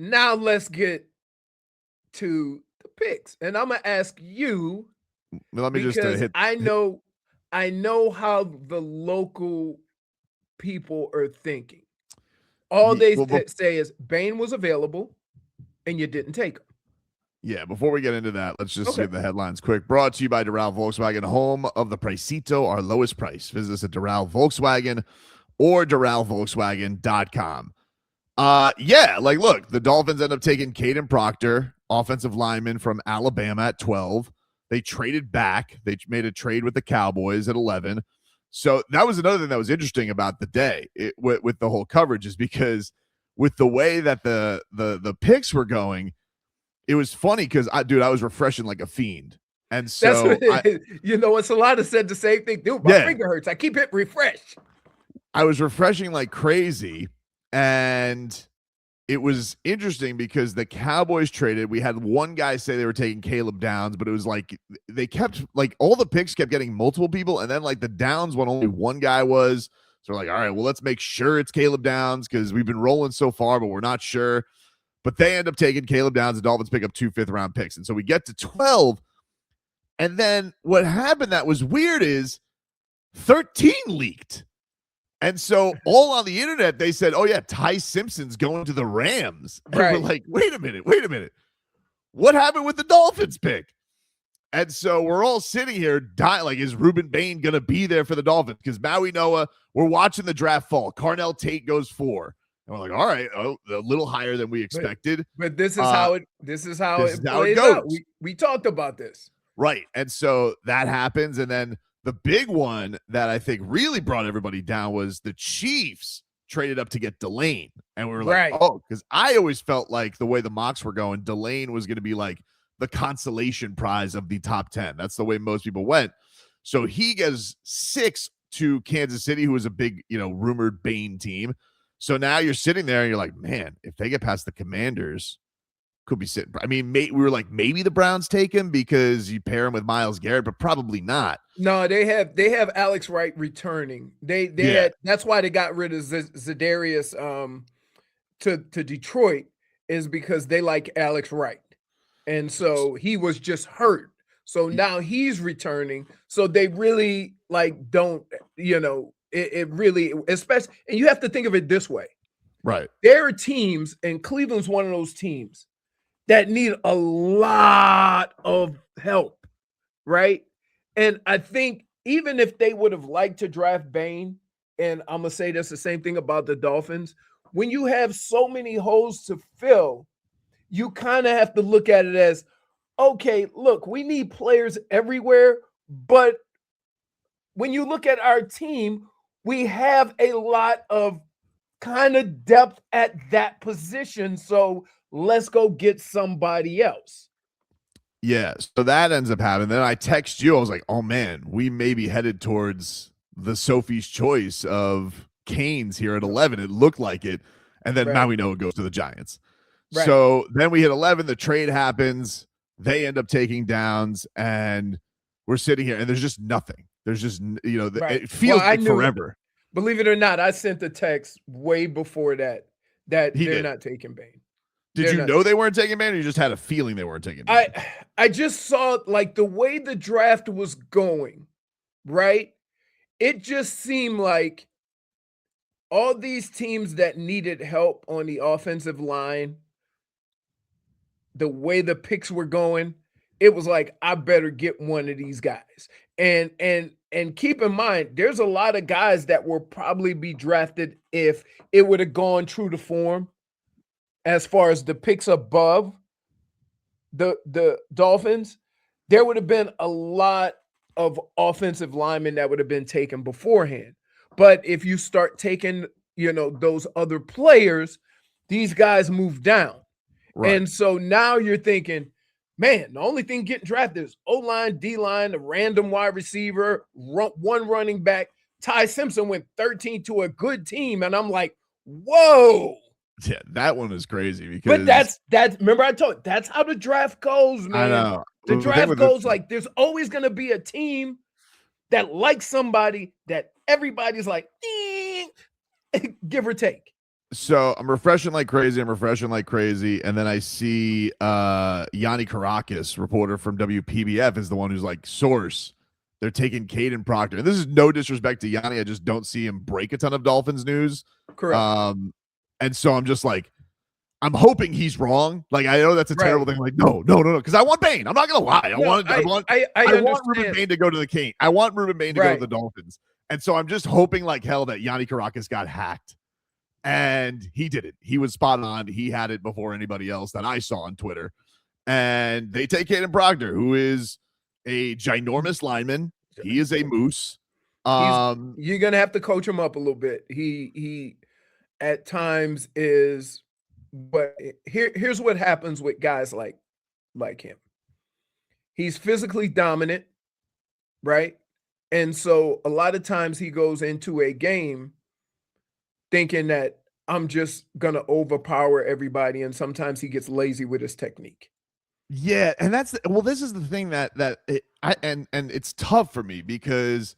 Now let's get to the picks. And I'm gonna ask you Let me just because hit. I know how the local people are thinking. All Ye they well, bef say is Bane was available and you didn't take him. yeah, before we get into that, let's just Okay. get the headlines quick. Brought to you by Doral Volkswagen, home of the Pricito, our lowest price. Visit us at Doral Volkswagen or DoralVolkswagen.com. Yeah, like, look, the Dolphins end up taking Kadyn Proctor, offensive lineman from Alabama at 12. They traded back. They made a trade with the Cowboys at 11. So that was another thing that was interesting about the day with the whole coverage is because with the way that the picks were going, it was funny because I was refreshing like a fiend. And That's what so it is. It's a lot of said the same thing. Dude, my yeah, finger hurts. I keep hitting refresh. I was refreshing like crazy. And it was interesting because the Cowboys traded. We had one guy say they were taking Caleb Downs, but it was like they kept like all the picks kept getting multiple people, and then like the Downs one only one guy was. So we're like, all right, well, let's make sure it's Caleb Downs because we've been rolling so far, but we're not sure. But they end up taking Caleb Downs. The Dolphins pick up 2 5th-round picks. And so we get to 12. And then what happened that was weird is 13 leaked. And so all on the internet, they said, oh, yeah, Ty Simpson's going to the Rams. And we're Right. like, wait a minute. What happened with the Dolphins pick? And so we're all sitting here dying. Like, is Rueben Bain going to be there for the Dolphins? Because Maui Noah, we're watching the draft fall. Carnell Tate goes 4. And we're like, all right, a little higher than we expected. But this is how This it is how it plays out. goes. We talked about this. Right. And so that happens. And then the big one that I think really brought everybody down was the Chiefs traded up to get Delane. And we were like, Right. oh, because I always felt like the way the mocks were going, Delane was going to be like the consolation prize of the top 10. That's the way most people went. So he gets 6 to Kansas City, who was a big, rumored Bane team. So now you're sitting there and you're like, man, if they get past the Commanders, could be sitting. I mean, we were like, maybe the Browns take him because you pair him with Myles Garrett, but probably not. No, they have Alex Wright returning. They had that's why they got rid of Za'Darius to Detroit is because they like Alex Wright. And so he was just hurt. So now he's returning. So they really don't, it really, especially, and you have to think of it this way. Right. There are teams, and Cleveland's one of those teams that need a lot of help, right? And I think even if they would have liked to draft Bane, and I'm going to say that's the same thing about the Dolphins, when you have so many holes to fill, you kind of have to look at it as, okay, look, we need players everywhere, but when you look at our team, we have a lot of kind of depth at that position. So let's go get somebody else. Yeah. So that ends up happening. Then I text you. I was like, oh, man, we may be headed towards the Sophie's choice of Canes here at 11. It looked like it. And then now we know it goes to the Giants. Right. So then we hit 11. The trade happens. They end up taking Downs. And we're sitting here. And there's just nothing. There's just, it feels like forever. Believe it or not, I sent a text way before that they're not taking Bane. Did you know they weren't taking Bane, or you just had a feeling they weren't taking Bane? I just saw like the way the draft was going, right? It just seemed like all these teams that needed help on the offensive line, the way the picks were going, it was like, I better get one of these guys. And keep in mind, there's a lot of guys that will probably be drafted if it would have gone true to form. As far as the picks above the Dolphins, there would have been a lot of offensive linemen that would have been taken beforehand. But if you start taking, those other players, these guys move down. Right. And so now you're thinking, man, the only thing getting drafted is O-line, D-line, a random wide receiver, one running back. Ty Simpson went 13 to a good team. And I'm like, whoa. Yeah, that one is crazy because. But that's remember I told you, that's how the draft goes, man. I know. The draft goes like there's always going to be a team that likes somebody that everybody's like, give or take. So I'm refreshing like crazy. And then I see Yanni Caracas, reporter from WPBF, is the one who's like, source, they're taking Kadyn Proctor. And this is no disrespect to Yanni. I just don't see him break a ton of Dolphins news. Correct. And so I'm just like, I'm hoping he's wrong. Like, I know that's a terrible thing. Like, no. Because I want Bain. I'm not gonna lie. I want Rueben Bain to go to the King. I want Rueben Bain to go to the Dolphins. And so I'm just hoping like hell that Yanni Caracas got hacked. And he did it. He was spot on. He had it before anybody else that I saw on Twitter. And they take Kadyn Proctor, who is a ginormous lineman. He is a moose. You're gonna have to coach him up a little bit. He at times is, but here's what happens with guys like him. He's physically dominant, right? And so a lot of times he goes into a game thinking that I'm just going to overpower everybody. And sometimes he gets lazy with his technique. Yeah. And this is the thing and it's tough for me because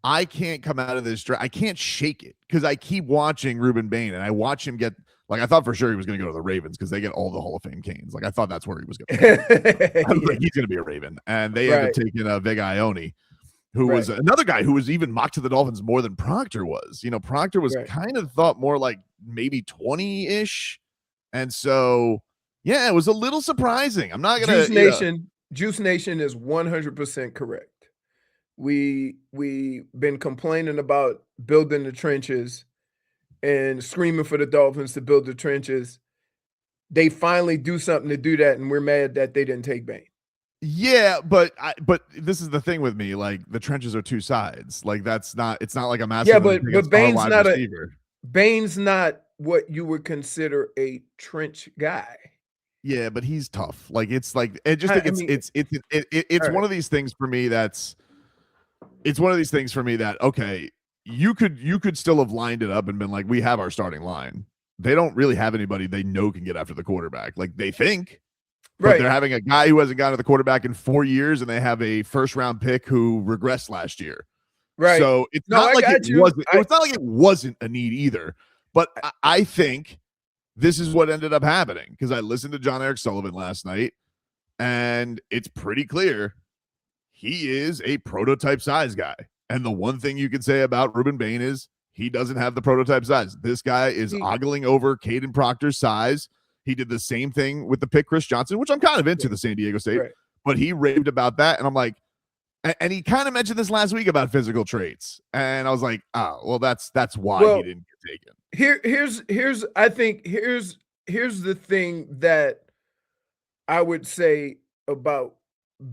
I can't come out of this. I can't shake it because I keep watching Rueben Bain and I watch him get, like, I thought for sure he was going to go to the Ravens because they get all the Hall of Fame canes. Like, I thought that's where he was going to go. Like, he's going to be a Raven. And they end up taking Vega Ione, who was another guy who was even mocked to the Dolphins more than Proctor was. You know, Proctor was kind of thought more like maybe 20-ish. And so, yeah, it was a little surprising. I'm not going to... Juice Nation is 100% correct. We've been complaining about building the trenches and screaming for the Dolphins to build the trenches. They finally do something to do that, and we're mad that they didn't take Bane. Yeah, but this is the thing with me. Like, the trenches are two sides. Like, it's not like a massive. Yeah, but Bane's not Bane's not what you would consider a trench guy. Yeah, but he's tough. Like, it's like it's one of these things for me that okay, you could still have lined it up and been like, we have our starting line. They don't really have anybody they know can get after the quarterback. Like, they think. But they're having a guy who hasn't gotten to the quarterback in 4 years, and they have a first-round pick who regressed last year. Right. So it's not like it's not like it wasn't a need either. But I think this is what ended up happening because I listened to John Eric Sullivan last night, and it's pretty clear he is a prototype size guy. And the one thing you can say about Rueben Bain is he doesn't have the prototype size. This guy is ogling over Kadyn Proctor's size. He did the same thing with the pick Chris Johnson, which I'm kind of into the San Diego State, but he raved about that. And I'm like, and he kind of mentioned this last week about physical traits. And I was like, oh, well, that's why he didn't get taken. Here's the thing that I would say about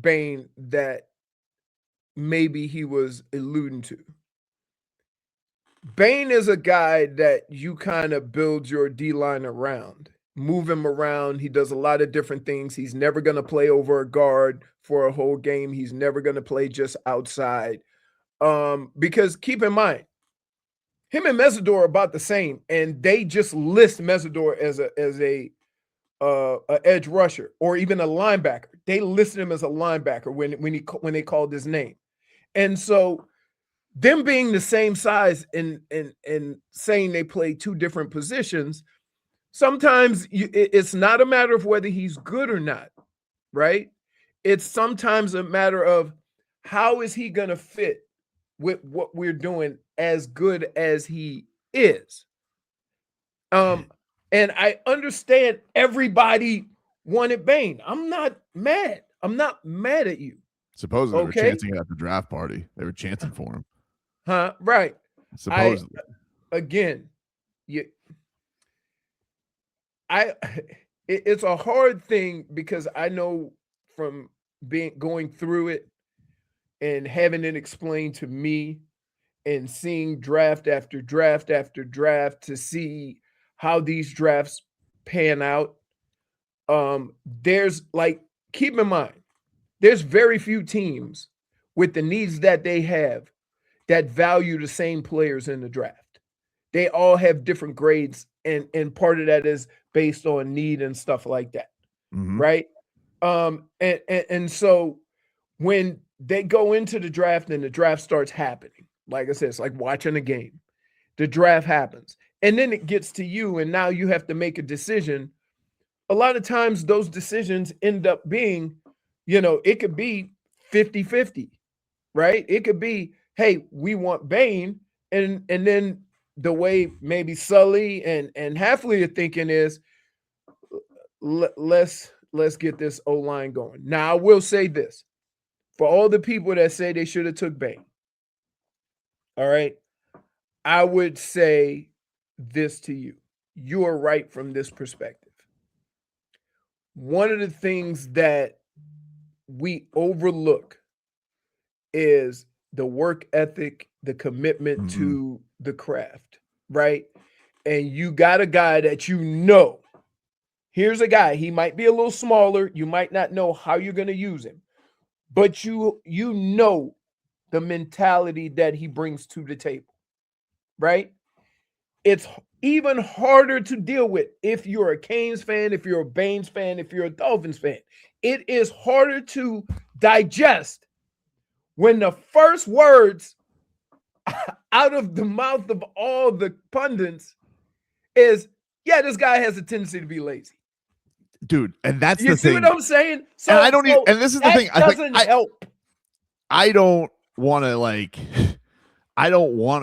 Bane that maybe he was alluding to. Bane is a guy that you kind of build your D-line around. Move him around. He does a lot of different things. He's never going to play over a guard for a whole game. He's never going to play just outside. Because keep in mind, him and Mesidor are about the same, and they just list Mesidor as a edge rusher or even a linebacker. They listed him as a linebacker when they called his name. And so them being the same size and saying they play two different positions, sometimes it's not a matter of whether he's good or not, right? It's sometimes a matter of how is he going to fit with what we're doing as good as he is. And I understand everybody wanted Bane. I'm not mad. I'm not mad at you. Supposedly they were chanting it at the draft party. They were chanting for him. Huh? Right. Supposedly. It's a hard thing because I know from going through it and having it explained to me and seeing draft after draft after draft to see how these drafts pan out. There's keep in mind, there's very few teams with the needs that they have that value the same players in the draft. They all have different grades, and part of that is based on need and stuff like that, right? And so when they go into the draft and the draft starts happening, like I said, it's like watching a game. The draft happens, and then it gets to you, and now you have to make a decision. A lot of times those decisions end up being, it could be 50-50, right? It could be, hey, we want Bain, and then the way maybe Sully and Halfley are thinking is, let's get this O-line going. Now, I will say this. For all the people that say they should have took Bain, all right, I would say this to you. You are right from this perspective. One of the things that we overlook is the work ethic, the commitment to the craft, right? And you got a guy that here's a guy, he might be a little smaller, you might not know how you're going to use him, but you know the mentality that he brings to the table, right? It's even harder to deal with if you're a Canes fan, if you're a Baines fan, if you're a Dolphins fan. It is harder to digest when the first words out of the mouth of all the pundits is, yeah, this guy has a tendency to be lazy. Dude, and that's the thing. You see what I'm saying? So, and I don't even, and this is the thing. Doesn't help. I don't want to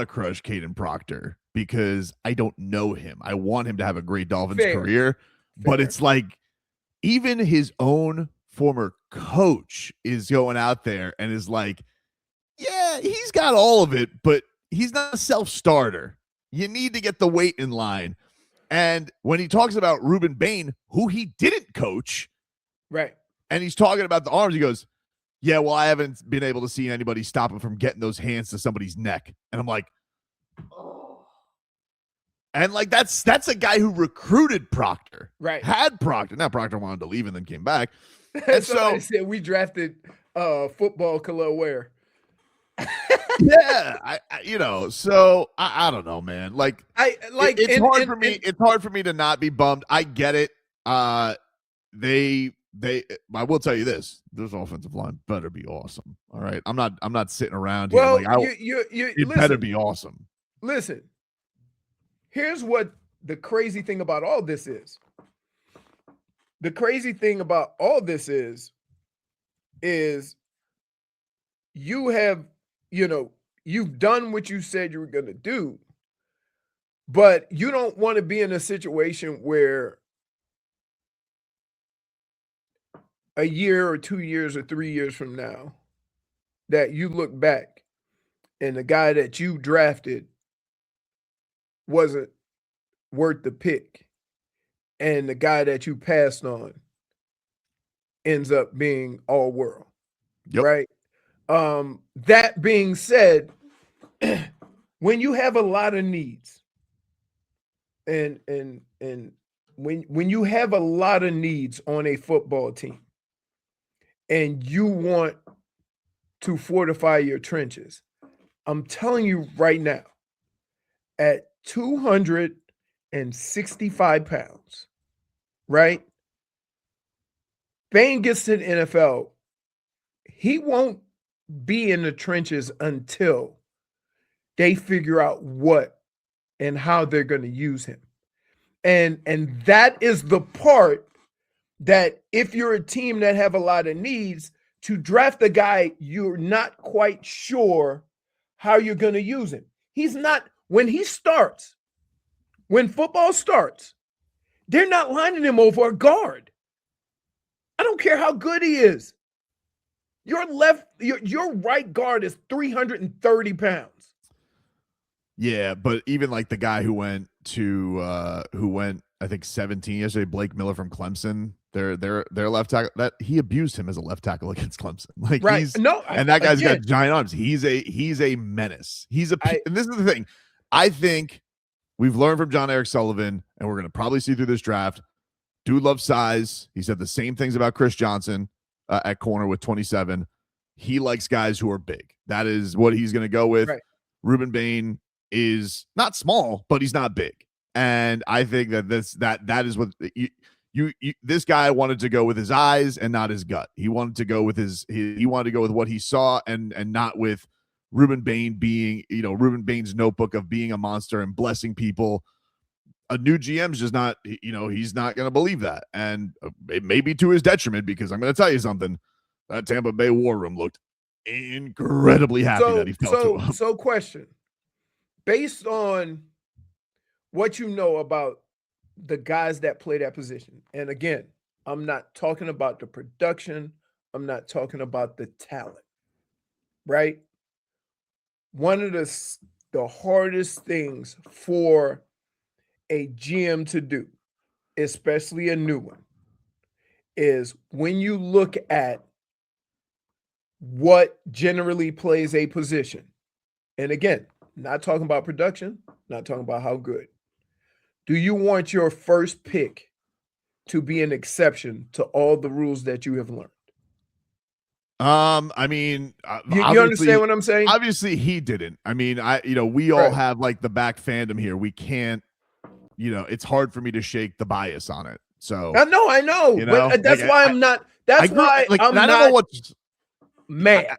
crush Kadyn Proctor because I don't know him. I want him to have a great Dolphins career. But it's like, even his own former coach is going out there and is like, yeah, he's got all of it, but he's not a self-starter. You need to get the weight in line. And when he talks about Rueben Bain, who he didn't coach, right, and he's talking about the arms, he goes, yeah, well, I haven't been able to see anybody stop him from getting those hands to somebody's neck. And I'm like, oh. And like, that's a guy who recruited Proctor, right? Had Proctor. Now Proctor wanted to leave and then came back. And so said we drafted football Khalil Ware. Yeah, so I don't know, man. Like, it's hard for me. It's hard for me to not be bummed. I get it. They I will tell you this: this offensive line better be awesome. All right, I'm not sitting around here. Well, it better be awesome. Listen, here's what the crazy thing about all this is. The crazy thing about all this is you have, you've done what you said you were going to do, but you don't want to be in a situation where a year or 2 years or 3 years from now that you look back and the guy that you drafted wasn't worth the pick and the guy that you passed on ends up being all world. Yep. Right? That being said, when you have a lot of needs and when you have a lot of needs on a football team and you want to fortify your trenches, I'm telling you right now, at 265 pounds, right? Bane gets to the NFL, he won't be in the trenches until they figure out what and how they're going to use him. And that is the part that if you're a team that have a lot of needs, to draft a guy you're not quite sure how you're going to use him. He's not, when football starts, they're not lining him over a guard. I don't care how good he is. Your right guard is 330 pounds. Yeah, but even like the guy who went I think 17 yesterday, Blake Miller from Clemson, their left tackle, that he abused him as a left tackle against Clemson. Like, right. And that guy's got giant arms. He's a menace. And this is the thing. I think we've learned from John Eric Sullivan, and we're going to probably see through this draft. Dude loves size. He said the same things about Chris Johnson at corner with 27. He likes guys who are big. That is what he's going to go with. Right. Rueben Bain is not small, but he's not big. And I think that that is what this guy wanted to go with his eyes and not his gut. He wanted to go with he wanted to go with what he saw and not with Rueben Bain being, Rueben Bain's notebook of being a monster and blessing people. a new GM's just not, he's not going to believe that. And it may be to his detriment, because I'm going to tell you something. That Tampa Bay war room looked incredibly happy that he fell to him. So question, based on what you know about the guys that play that position, and again, I'm not talking about the production, I'm not talking about the talent, right? One of the hardest things for a GM to do, especially a new one, is when you look at what generally plays a position. And again, not talking about production, not talking about how good. Do you want your first pick to be an exception to all the rules that you have learned? I mean, you understand what I'm saying? Obviously he didn't. I mean, we all have like the back fandom here. We can't, it's hard for me to shake the bias on it. So I know, but that's why I'm not. That's why I'm not mad.